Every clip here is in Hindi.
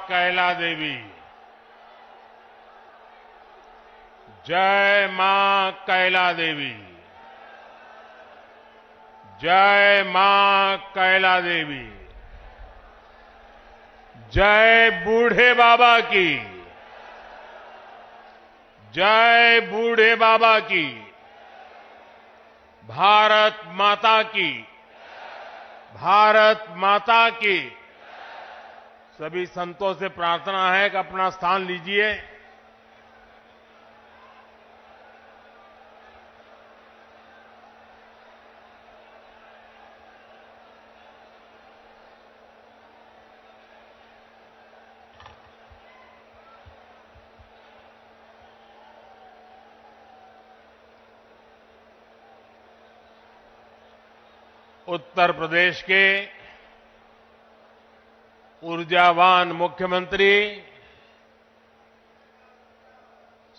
कैला देवी। जय मां कैला देवी। जय मां कैला देवी। जय बूढ़े बाबा की। जय बूढ़े बाबा की। भारत माता की। भारत माता की। सभी संतों से प्रार्थना है कि अपना स्थान लीजिए। उत्तर प्रदेश के ऊर्जावान मुख्यमंत्री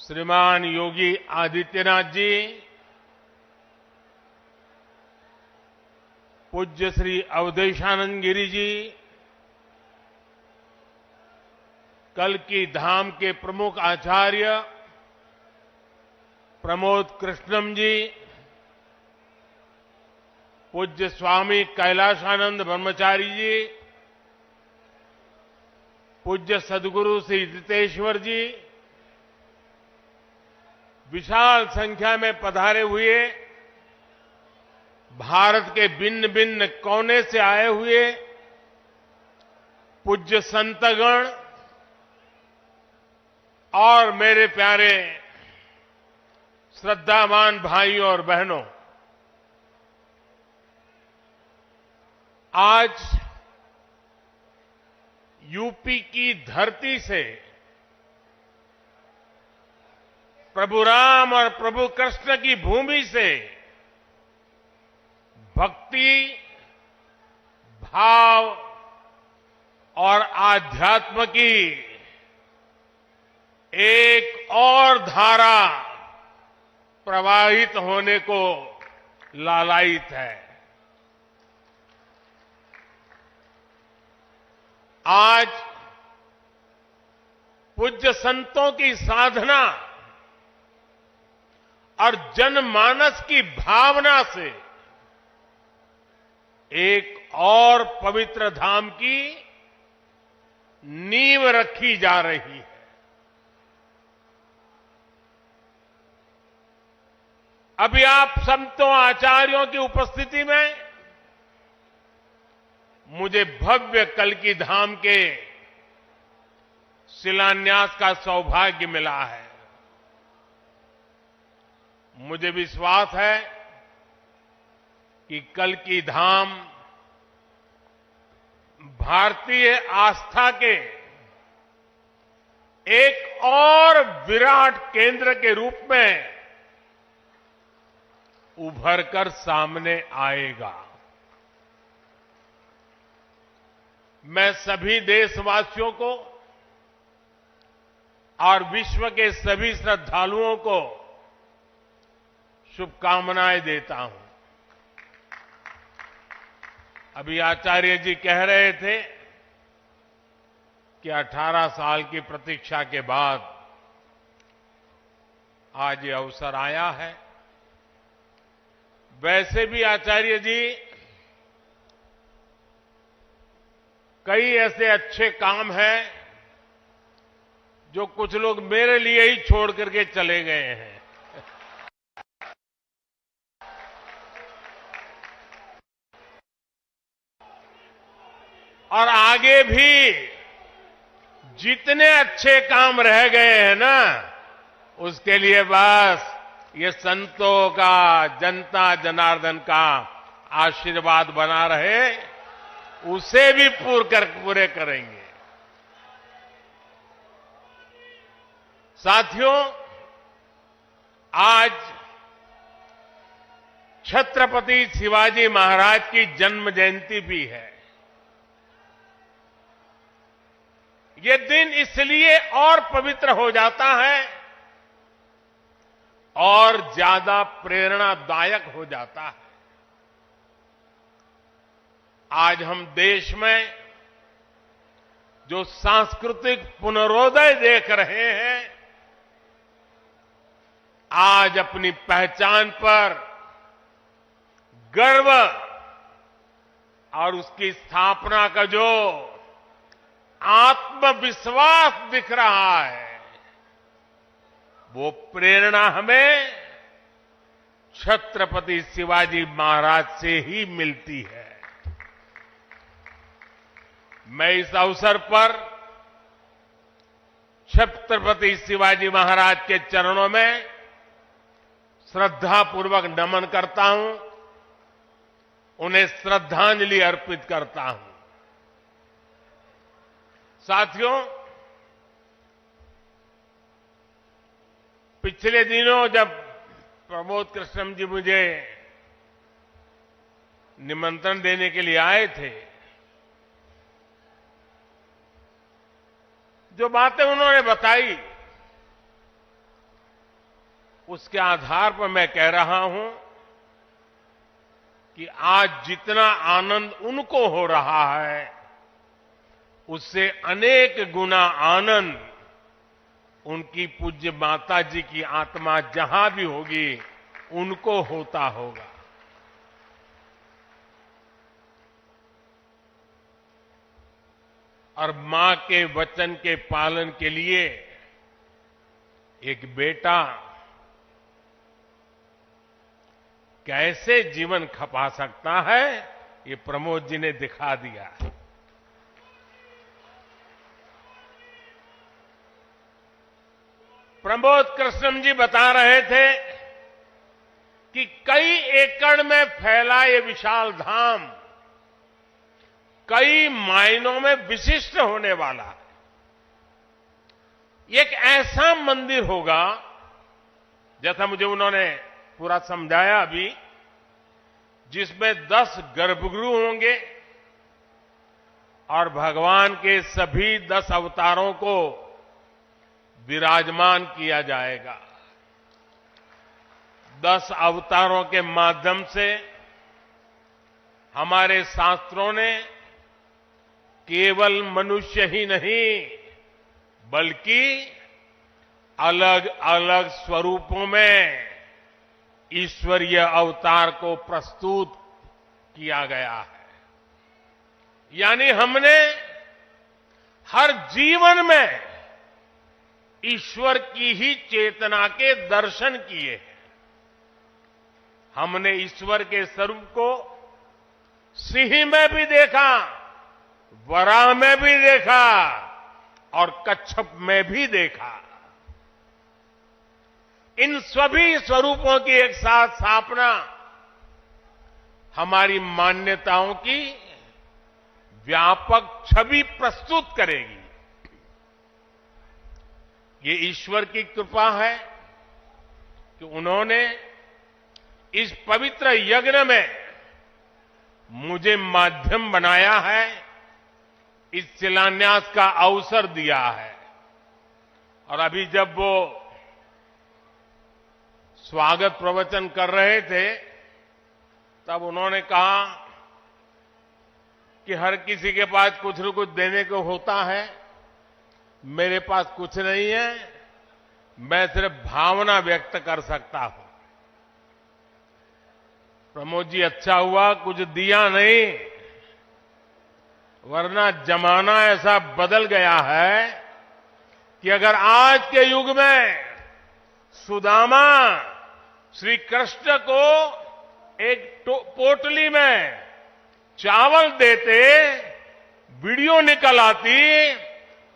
श्रीमान योगी आदित्यनाथ जी, पूज्य श्री अवधेशानंद गिरी जी, कल्की धाम के प्रमुख आचार्य प्रमोद कृष्णम जी, पूज्य स्वामी कैलाशानंद ब्रह्मचारी जी, पूज्य सदगुरु श्री जितेश्वर जी, विशाल संख्या में पधारे हुए भारत के भिन्न भिन्न कोने से आए हुए पूज्य संतगण और मेरे प्यारे श्रद्धावान भाइयों और बहनों, आज यूपी की धरती से प्रभु राम और प्रभु कृष्ण की भूमि से भक्ति, भाव और आध्यात्म की एक और धारा प्रवाहित होने को लालायित है। आज पूज्य संतों की साधना और जनमानस की भावना से एक और पवित्र धाम की नींव रखी जा रही है। अभी आप संतों आचार्यों की उपस्थिति में मुझे भव्य कल्की धाम के शिलान्यास का सौभाग्य मिला है। मुझे विश्वास है कि कल्की धाम भारतीय आस्था के एक और विराट केंद्र के रूप में उभर कर सामने आएगा। मैं सभी देशवासियों को और विश्व के सभी श्रद्धालुओं को शुभकामनाएं देता हूं। अभी आचार्य जी कह रहे थे कि 18 साल की प्रतीक्षा के बाद आज ये अवसर आया है। वैसे भी आचार्य जी कई ऐसे अच्छे काम हैं जो कुछ लोग मेरे लिए ही छोड़ करके चले गए हैं। और आगे भी जितने अच्छे काम रह गए हैं ना, उसके लिए बस ये संतों का, जनता जनार्दन का आशीर्वाद बना रहे, उसे भी पूरे करेंगे। साथियों, आज छत्रपति शिवाजी महाराज की जन्म जयंती भी है। ये दिन इसलिए और पवित्र हो जाता है और ज्यादा प्रेरणादायक हो जाता है। आज हम देश में जो सांस्कृतिक पुनरोदय देख रहे हैं, आज अपनी पहचान पर गर्व और उसकी स्थापना का जो आत्मविश्वास दिख रहा है, वो प्रेरणा हमें छत्रपति शिवाजी महाराज से ही मिलती है। मैं इस अवसर पर छत्रपति शिवाजी महाराज के चरणों में श्रद्धापूर्वक नमन करता हूं, उन्हें श्रद्धांजलि अर्पित करता हूं। साथियों, पिछले दिनों जब प्रमोद कृष्णम जी मुझे निमंत्रण देने के लिए आए थे, जो बातें उन्होंने बताई उसके आधार पर मैं कह रहा हूं कि आज जितना आनंद उनको हो रहा है, उससे अनेक गुना आनंद उनकी पूज्य माता जी की आत्मा जहां भी होगी उनको होता होगा। और मां के वचन के पालन के लिए एक बेटा कैसे जीवन खपा सकता है, ये प्रमोद जी ने दिखा दिया है। प्रमोद कृष्णम जी बता रहे थे कि कई एकड़ में फैला ये विशाल धाम कई मायनों में विशिष्ट होने वाला है। एक ऐसा मंदिर होगा, जैसा मुझे उन्होंने पूरा समझाया अभी, जिसमें 10 गर्भगृह होंगे और भगवान के सभी 10 अवतारों को विराजमान किया जाएगा। 10 अवतारों के माध्यम से हमारे शास्त्रों ने केवल मनुष्य ही नहीं बल्कि अलग अलग स्वरूपों में ईश्वरीय अवतार को प्रस्तुत किया गया है। यानी हमने हर जीवन में ईश्वर की ही चेतना के दर्शन किए हैं। हमने ईश्वर के स्वरूप को सिंह में भी देखा, वराह में भी देखा और कच्छप में भी देखा। इन सभी स्वरूपों की एक साथ स्थापना हमारी मान्यताओं की व्यापक छवि प्रस्तुत करेगी। ये ईश्वर की कृपा है कि उन्होंने इस पवित्र यज्ञ में मुझे माध्यम बनाया है, इस शिलान्यास का अवसर दिया है। और अभी जब वो स्वागत प्रवचन कर रहे थे, तब उन्होंने कहा कि हर किसी के पास कुछ न कुछ देने को होता है, मेरे पास कुछ नहीं है, मैं सिर्फ भावना व्यक्त कर सकता हूं। प्रमोद जी, अच्छा हुआ कुछ दिया नहीं, वरना जमाना ऐसा बदल गया है कि अगर आज के युग में सुदामा श्री कृष्ण को एक पोटली में चावल देते, वीडियो निकल आती,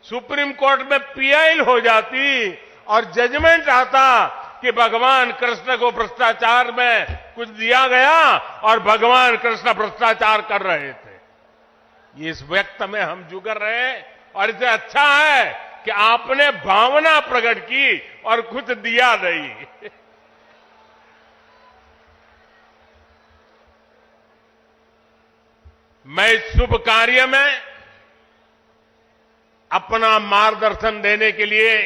सुप्रीम कोर्ट में पीआई हो जाती और जजमेंट आता कि भगवान कृष्ण को भ्रष्टाचार में कुछ दिया गया और भगवान कृष्ण भ्रष्टाचार कर रहे थे। ये इस व्यक्त में हम जुगर रहे और इसे अच्छा है कि आपने भावना प्रकट की और कुछ दिया नहीं। मैं इस शुभ कार्य में अपना मार्गदर्शन देने के लिए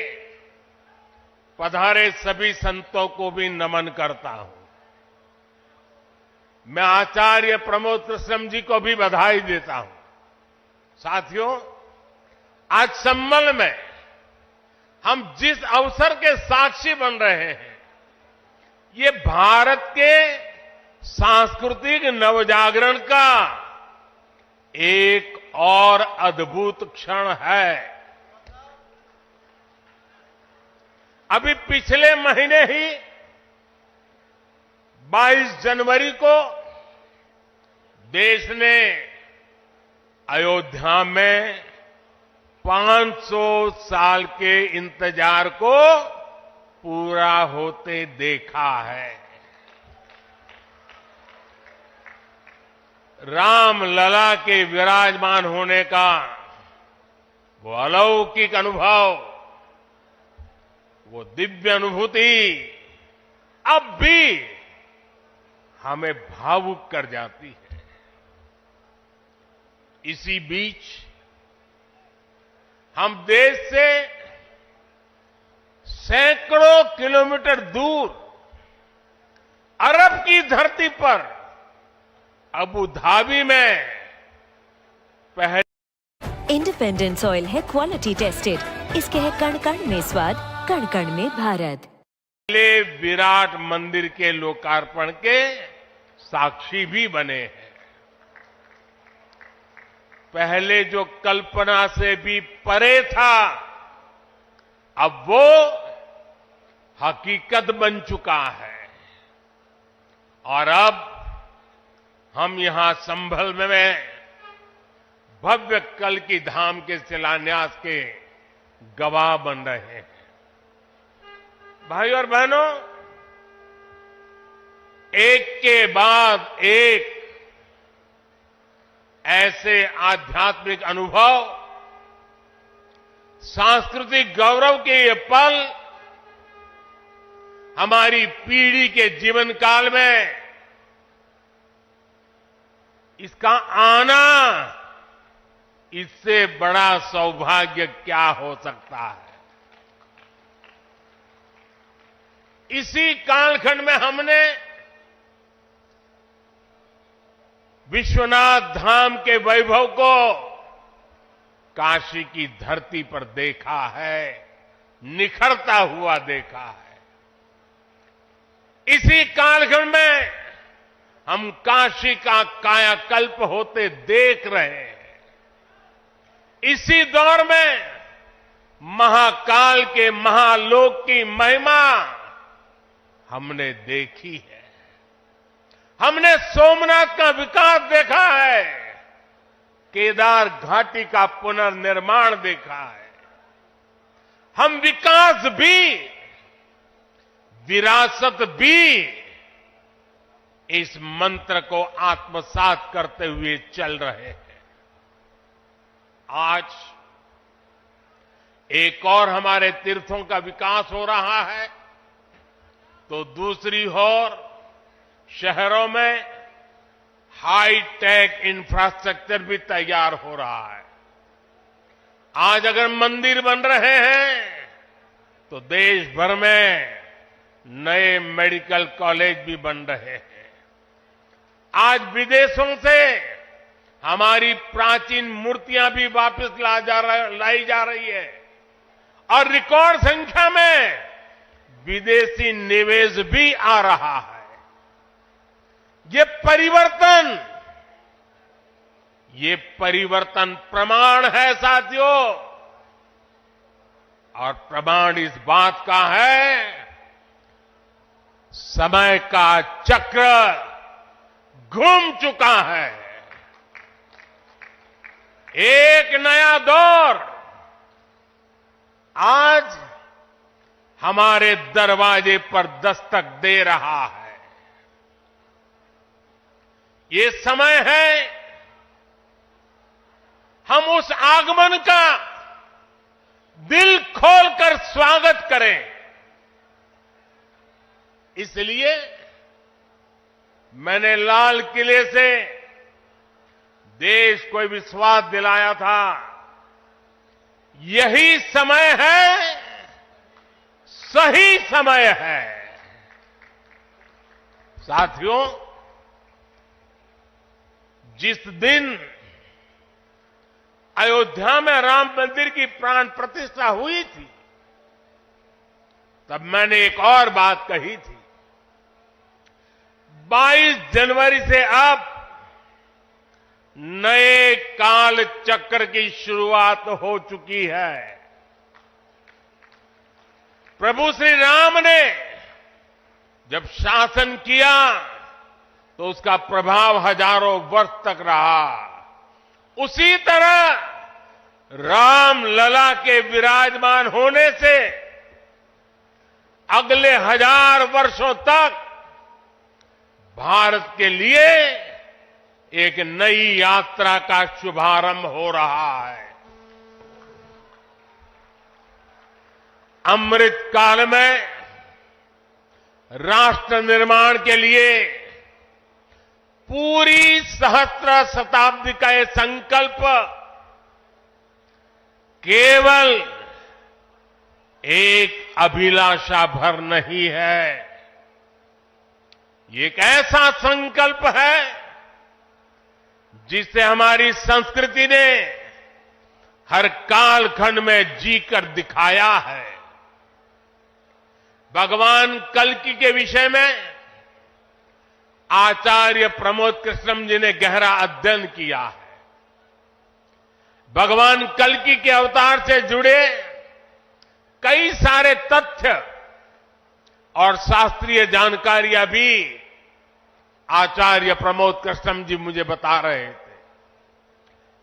पधारे सभी संतों को भी नमन करता हूं। मैं आचार्य प्रमोद कृष्णम जी को भी बधाई देता हूं। साथियों, आज संभल में हम जिस अवसर के साक्षी बन रहे हैं, ये भारत के सांस्कृतिक नवजागरण का एक और अद्भुत क्षण है। अभी पिछले महीने ही 22 जनवरी को देश ने अयोध्या में 500 साल के इंतजार को पूरा होते देखा है। राम लला के विराजमान होने का वो अलौकिक अनुभव, वो दिव्य अनुभूति अब भी हमें भावुक कर जाती है। इसी बीच हम देश से सैकड़ों किलोमीटर दूर अरब की धरती पर अबू धाबी में पहले इंडिपेंडेंस ऑयल है क्वालिटी टेस्टेड, इसके है कण कण में स्वाद, कण कण में भारत। पहले विराट मंदिर के लोकार्पण के साक्षी भी बने हैं। पहले जो कल्पना से भी परे था, अब वो हकीकत बन चुका है। और अब हम यहां संभल में भव्य कल की धाम के शिलान्यास के गवाह बन रहे हैं। भाई और बहनों, एक के बाद एक ऐसे आध्यात्मिक अनुभव, सांस्कृतिक गौरव के ये पल हमारी पीढ़ी के जीवन काल में इसका आना, इससे बड़ा सौभाग्य क्या हो सकता है। इसी कालखंड में हमने विश्वनाथ धाम के वैभव को काशी की धरती पर देखा है, निखरता हुआ देखा है। इसी कालखंड में हम काशी का कायाकल्प होते देख रहे हैं। इसी दौर में महाकाल के महालोक की महिमा हमने देखी है। हमने सोमनाथ का विकास देखा है, केदार घाटी का पुनर्निर्माण देखा है। हम विकास भी, विरासत भी, इस मंत्र को आत्मसात करते हुए चल रहे हैं। आज एक और हमारे तीर्थों का विकास हो रहा है, तो दूसरी ओर शहरों में हाई टेक इंफ्रास्ट्रक्चर भी तैयार हो रहा है। आज अगर मंदिर बन रहे हैं, तो देश भर में नए मेडिकल कॉलेज भी बन रहे हैं। आज विदेशों से हमारी प्राचीन मूर्तियां भी वापस लाई जा रही है और रिकॉर्ड संख्या में विदेशी निवेश भी आ रहा है। ये परिवर्तन प्रमाण है साथियों, और प्रमाण इस बात का है, समय का चक्र घूम चुका है। एक नया दौर आज हमारे दरवाजे पर दस्तक दे रहा है। ये समय है हम उस आगमन का दिल खोलकर स्वागत करें। इसलिए मैंने लाल किले से देश को विश्वास दिलाया था, यही समय है, सही समय है। साथियों, जिस दिन अयोध्या में राम मंदिर की प्राण प्रतिष्ठा हुई थी, तब मैंने एक और बात कही थी। 22 जनवरी से अब नए काल चक्र की शुरुआत हो चुकी है। प्रभु श्री राम ने जब शासन किया तो उसका प्रभाव हजारों वर्ष तक रहा। उसी तरह राम लला के विराजमान होने से अगले 1000 वर्षों तक भारत के लिए एक नई यात्रा का शुभारंभ हो रहा है। अमृत काल में राष्ट्र निर्माण के लिए पूरी सहस्त्र शताब्दी का यह संकल्प केवल एक अभिलाषा भर नहीं है, ये एक ऐसा संकल्प है जिसे हमारी संस्कृति ने हर कालखंड में जीकर दिखाया है। भगवान कल्कि के विषय में आचार्य प्रमोद कृष्णम जी ने गहरा अध्ययन किया है। भगवान कल्कि के अवतार से जुड़े कई सारे तथ्य और शास्त्रीय जानकारियां भी आचार्य प्रमोद कृष्णम जी मुझे बता रहे थे।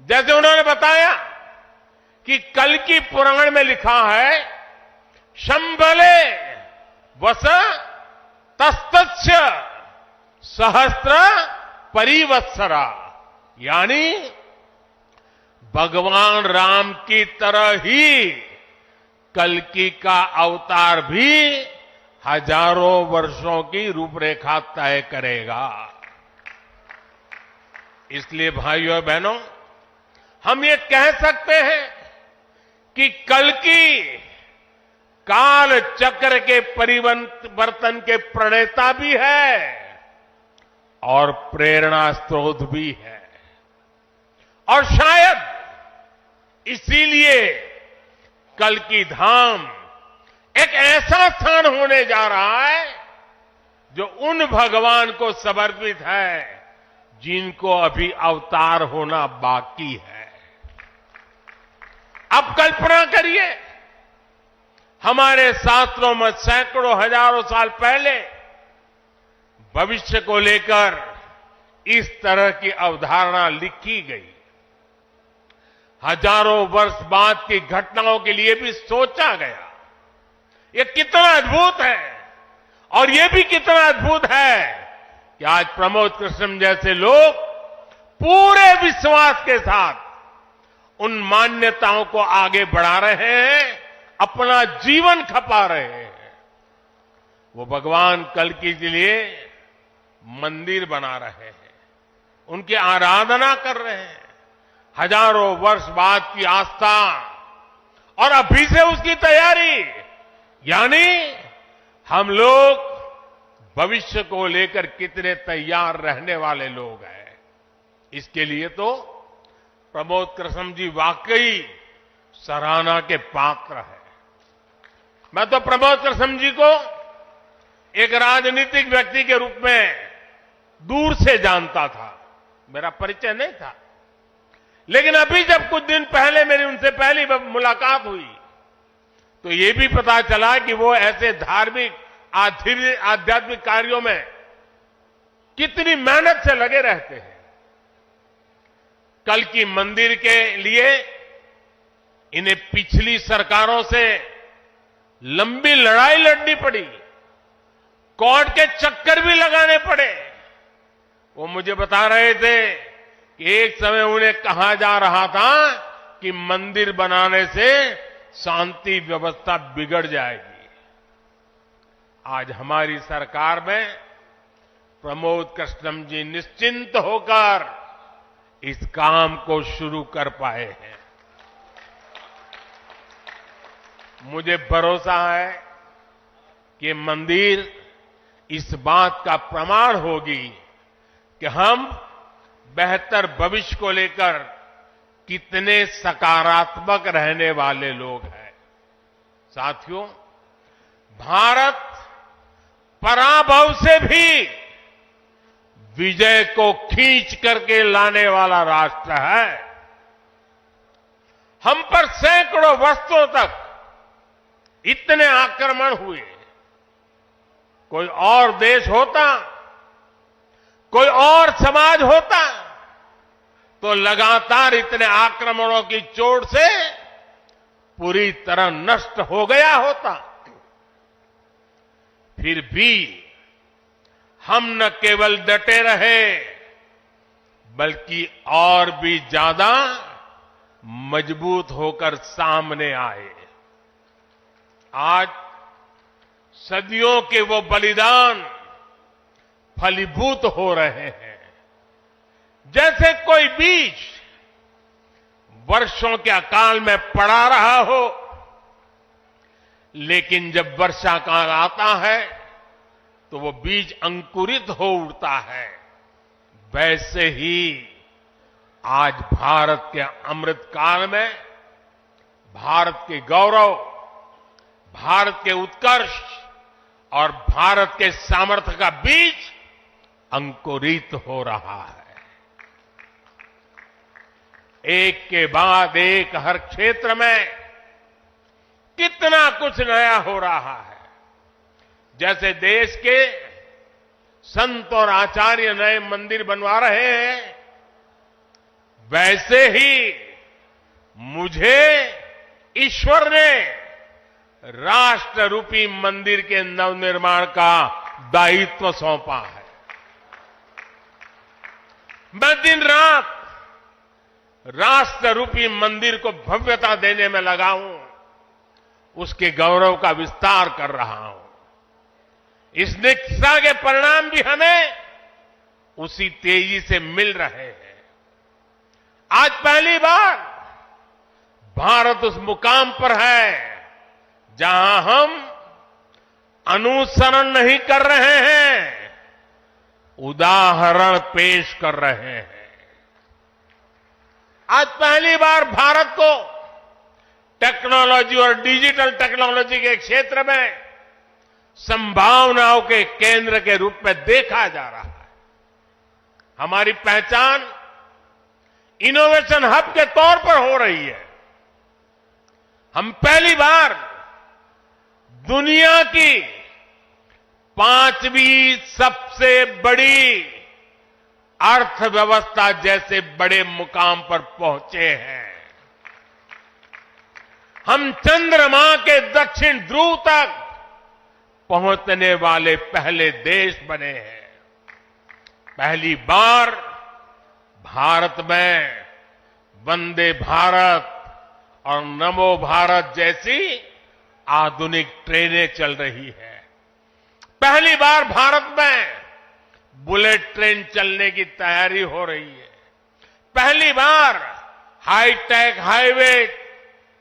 जैसे उन्होंने बताया कि कल्कि पुराण में लिखा है, शंबले वस तस्तस्य सहस्त्र परिवत्सरा, यानी भगवान राम की तरह ही कल्कि का अवतार भी हजारों वर्षों की रूपरेखा तय करेगा। इसलिए भाइयों और बहनों, हम ये कह सकते हैं कि कल्कि काल चक्र के परिवर्तन के प्रणेता भी है और प्रेरणा स्रोत भी है। और शायद इसीलिए कल्कि धाम एक ऐसा स्थान होने जा रहा है जो उन भगवान को समर्पित है जिनको अभी अवतार होना बाकी है। अब कल्पना करिए, हमारे शास्त्रों में सैकड़ों हजारों साल पहले भविष्य को लेकर इस तरह की अवधारणा लिखी गई। हजारों वर्ष बाद की घटनाओं के लिए भी सोचा गया। ये कितना अद्भुत है, और ये भी कितना अद्भुत है कि आज प्रमोद कृष्णम जैसे लोग पूरे विश्वास के साथ उन मान्यताओं को आगे बढ़ा रहे हैं, अपना जीवन खपा रहे हैं। वो भगवान कल्कि के लिए मंदिर बना रहे हैं, उनकी आराधना कर रहे हैं। हजारों वर्ष बाद की आस्था और अभी से उसकी तैयारी, यानी हम लोग भविष्य को लेकर कितने तैयार रहने वाले लोग हैं। इसके लिए तो प्रमोद कृष्णम जी वाकई सराहना के पात्र हैं। मैं तो प्रमोद कृष्णम जी को एक राजनीतिक व्यक्ति के रूप में दूर से जानता था, मेरा परिचय नहीं था। लेकिन अभी जब कुछ दिन पहले मेरी उनसे पहली मुलाकात हुई तो ये भी पता चला कि वो ऐसे धार्मिक आध्यात्मिक कार्यों में कितनी मेहनत से लगे रहते हैं। कल्कि मंदिर के लिए इन्हें पिछली सरकारों से लंबी लड़ाई लड़नी पड़ी, कोर्ट के चक्कर भी लगाने पड़े। वो मुझे बता रहे थे कि एक समय उन्हें कहा जा रहा था कि मंदिर बनाने से शांति व्यवस्था बिगड़ जाएगी। आज हमारी सरकार में प्रमोद कृष्णम जी निश्चिंत होकर इस काम को शुरू कर पाए हैं। मुझे भरोसा है कि मंदिर इस बात का प्रमाण होगी कि हम बेहतर भविष्य को लेकर कितने सकारात्मक रहने वाले लोग हैं। साथियों, भारत पराभव से भी विजय को खींच करके लाने वाला राष्ट्र है। हम पर सैकड़ों वर्षों तक इतने आक्रमण हुए, कोई और देश होता, कोई और समाज होता तो लगातार इतने आक्रमणों की चोट से पूरी तरह नष्ट हो गया होता। फिर भी हम न केवल डटे रहे, बल्कि और भी ज्यादा मजबूत होकर सामने आए। आज सदियों के वो बलिदान फलीभूत हो रहे हैं। जैसे कोई बीज वर्षों के अकाल में पड़ा रहा हो, लेकिन जब वर्षा काल आता है तो वो बीज अंकुरित हो उठता है। वैसे ही आज भारत के अमृत काल में भारत के गौरव, भारत के उत्कर्ष और भारत के सामर्थ्य का बीज अंकुरित हो रहा है। एक के बाद एक हर क्षेत्र में कितना कुछ नया हो रहा है। जैसे देश के संत और आचार्य नए मंदिर बनवा रहे हैं, वैसे ही मुझे ईश्वर ने राष्ट्र रूपी मंदिर के नवनिर्माण का दायित्व सौंपा है। मैं दिन रात राष्ट्र रूपी मंदिर को भव्यता देने में लगा हूं, उसके गौरव का विस्तार कर रहा हूं। इस निष्ठा के परिणाम भी हमें उसी तेजी से मिल रहे हैं। आज पहली बार भारत उस मुकाम पर है जहां हम अनुसरण नहीं कर रहे हैं, उदाहरण पेश कर रहे हैं। आज पहली बार भारत को टेक्नोलॉजी और डिजिटल टेक्नोलॉजी के क्षेत्र में संभावनाओं के केंद्र के रूप में देखा जा रहा है। हमारी पहचान इनोवेशन हब के तौर पर हो रही है। हम पहली बार दुनिया की 5वीं सबसे बड़ी अर्थव्यवस्था जैसे बड़े मुकाम पर पहुंचे हैं। हम चंद्रमा के दक्षिण ध्रुव तक पहुंचने वाले पहले देश बने हैं। पहली बार भारत में वंदे भारत और नमो भारत जैसी आधुनिक ट्रेनें चल रही है। पहली बार भारत में बुलेट ट्रेन चलने की तैयारी हो रही है। पहली बार हाईटेक हाईवे,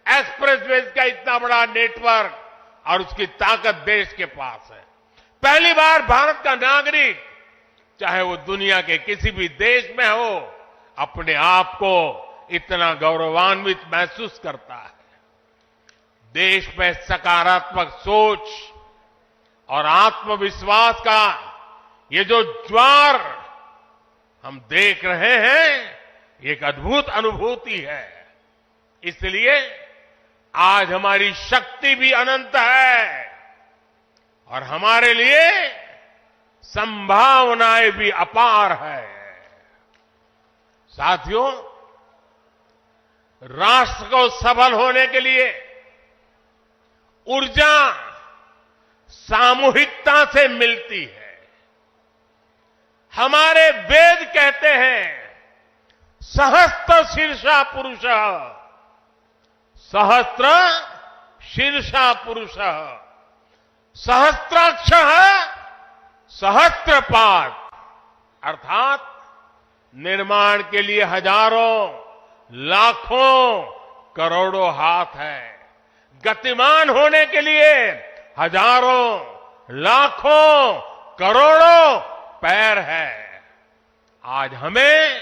एक्सप्रेसवेज का इतना बड़ा नेटवर्क और उसकी ताकत देश के पास है। पहली बार भारत का नागरिक, चाहे वो दुनिया के किसी भी देश में हो, अपने आप को इतना गौरवान्वित महसूस करता है। देश में सकारात्मक सोच और आत्मविश्वास का ये जो ज्वार हम देख रहे हैं, एक अद्भुत अनुभूति है। इसलिए आज हमारी शक्ति भी अनंत है और हमारे लिए संभावनाएं भी अपार है। साथियों, राष्ट्र को सफल होने के लिए ऊर्जा सामूहिकता से मिलती है। हमारे वेद कहते हैं, सहस्त्र शीर्षा पुरुष, सहस्त्र शीर्षा पुरुष, सहस्त्राक्ष सहस्त्रपाद, अर्थात निर्माण के लिए हजारों, लाखों, करोड़ों हाथ है। गतिमान होने के लिए हजारों, लाखों, करोड़ों पैर है। आज हमें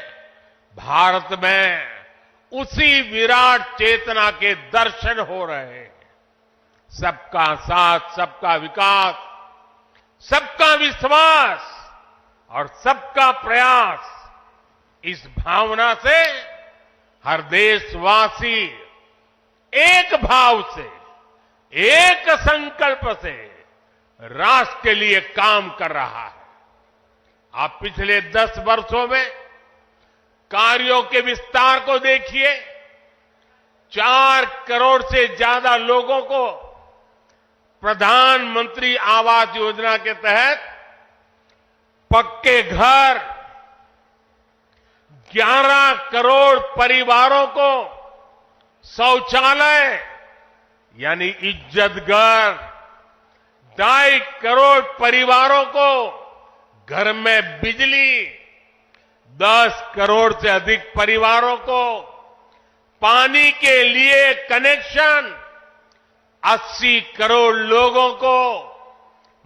भारत में उसी विराट चेतना के दर्शन हो रहे हैं। सबका साथ, सबका विकास, सबका विश्वास और सबका प्रयास, इस भावना से हर देशवासी एक भाव से, एक संकल्प से राष्ट्र के लिए काम कर रहा है। आप पिछले 10 वर्षों में कार्यों के विस्तार को देखिए। 4 करोड़ से ज्यादा लोगों को प्रधानमंत्री आवास योजना के तहत पक्के घर, 11 करोड़ परिवारों को शौचालय यानी इज्जत घर, 2.5 करोड़ परिवारों को घर में बिजली, 10 करोड़ से अधिक परिवारों को पानी के लिए कनेक्शन, 80 करोड़ लोगों को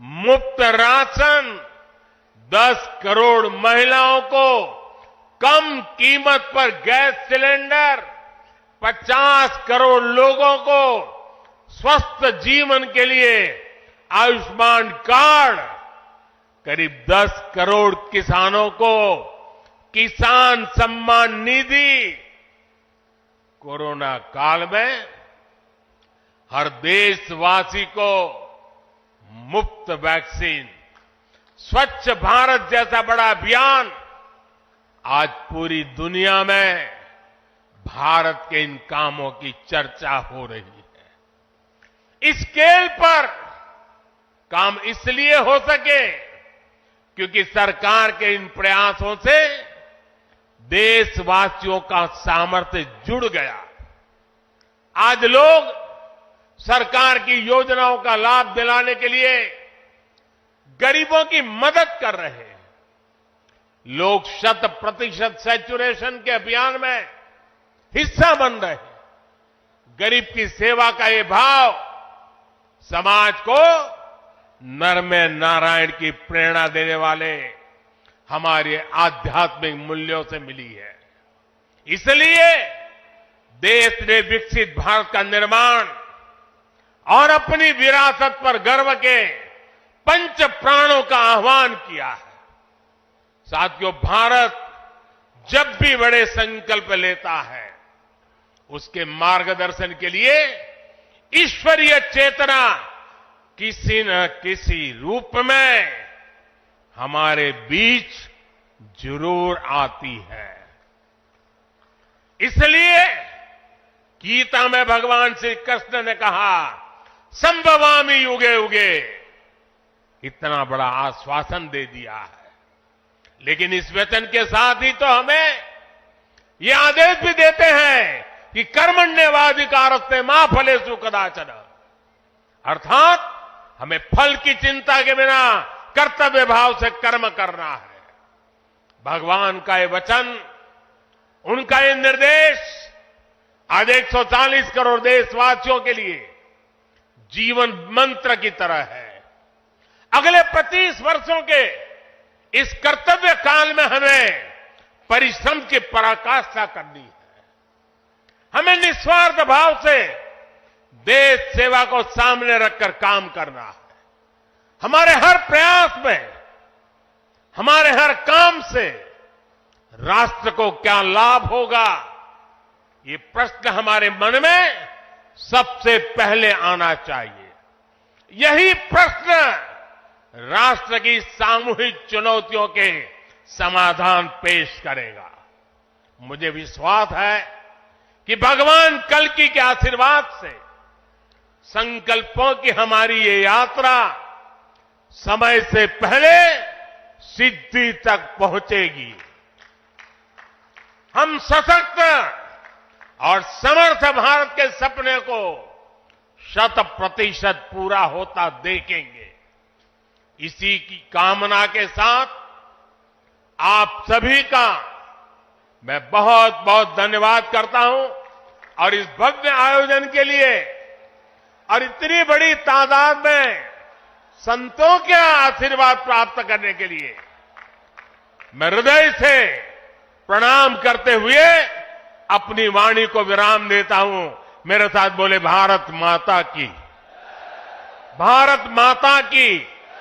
मुफ्त राशन, 10 करोड़ महिलाओं को कम कीमत पर गैस सिलेंडर, 50 करोड़ लोगों को स्वस्थ जीवन के लिए आयुष्मान कार्ड, करीब 10 करोड़ किसानों को किसान सम्मान निधि। कोरोना काल में हर देशवासी को मुफ्त वैक्सीन, स्वच्छ भारत जैसा बड़ा अभियान, आज पूरी दुनिया में भारत के इन कामों की चर्चा हो रही है। इस स्केल पर काम इसलिए हो सके क्योंकि सरकार के इन प्रयासों से देशवासियों का सामर्थ्य जुड़ गया। आज लोग सरकार की योजनाओं का लाभ दिलाने के लिए गरीबों की मदद कर रहे हैं। लोग 100% सैचुरेशन के अभियान में हिस्सा बन रहे हैं। गरीब की सेवा का ये भाव समाज को नर में नारायण की प्रेरणा देने वाले हमारे आध्यात्मिक मूल्यों से मिली है। इसलिए देश ने विकसित भारत का निर्माण और अपनी विरासत पर गर्व के 5 प्राणों का आह्वान किया है। साथियों, भारत जब भी बड़े संकल्प लेता है, उसके मार्गदर्शन के लिए ईश्वरीय चेतना किसी न किसी रूप में हमारे बीच जरूर आती है। इसलिए गीता में भगवान श्री कृष्ण ने कहा, संभवामि युगे युगे, इतना बड़ा आश्वासन दे दिया है। लेकिन इस वचन के साथ ही तो हमें ये आदेश भी देते हैं कि कर्मण्येवाधिकारस्ते मा फलेषु कदाचन, अर्थात हमें फल की चिंता के बिना कर्तव्य भाव से कर्म करना है। भगवान का ये वचन, उनका ये निर्देश आज 140 करोड़ देशवासियों के लिए जीवन मंत्र की तरह है। अगले 25 वर्षों के इस कर्तव्य काल में हमें परिश्रम की पराकाष्ठा करनी है। हमें निस्वार्थ भाव से देश सेवा को सामने रखकर काम करना है। हमारे हर प्रयास में, हमारे हर काम से राष्ट्र को क्या लाभ होगा, ये प्रश्न हमारे मन में सबसे पहले आना चाहिए। यही प्रश्न राष्ट्र की सामूहिक चुनौतियों के समाधान पेश करेगा। मुझे विश्वास है कि भगवान कल्कि के आशीर्वाद से संकल्पों की हमारी ये यात्रा समय से पहले सिद्धि तक पहुंचेगी। हम सशक्त और समर्थ भारत के सपने को 100% पूरा होता देखेंगे। इसी की कामना के साथ आप सभी का मैं बहुत बहुत धन्यवाद करता हूं और इस भव्य आयोजन के लिए और इतनी बड़ी तादाद में संतों के आशीर्वाद प्राप्त करने के लिए मैं हृदय से प्रणाम करते हुए अपनी वाणी को विराम देता हूं। मेरे साथ बोले भारत माता की, भारत माता की।